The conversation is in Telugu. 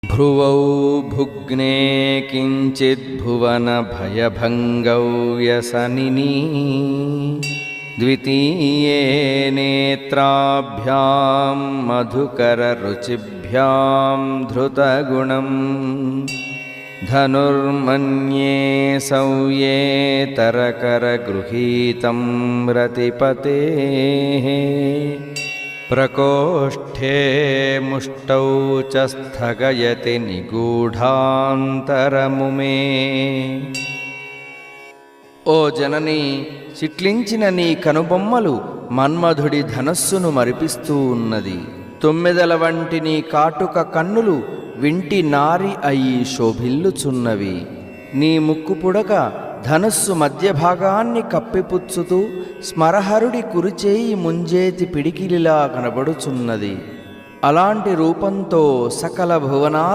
భ్రువౌ భుగ్నే కించిద్భువనభయభంగౌ వ్యసనినీ ద్వితీయే నేత్రాభ్యాం మధుకరరుచిభ్యాం ధృతగుణం ధనుర్మన్యే సౌయే తరకరగృహీతం రతిపతేః ప్రకోష్ఠే ముష్టౌ చ స్థగయతి నిగూఢాంతరముమే. ఓ జనని, చిట్లించిన నీ కనుబొమ్మలు మన్మధుడి ధనస్సును మరిపిస్తూ ఉన్నది. తొమ్మిదల వంటి నీ కాటుక కన్నులు వింటి నారి అయి శోభిల్లుచున్నవి. నీ ముక్కు పుడక ధనస్సు మధ్య భాగాన్ని కప్పిపుచ్చుతూ స్మరహరుడి కురిచేయి ముంజేతి పిడికిలిలా కనబడుచున్నది. అలాంటి రూపంతో సకల భువనాలు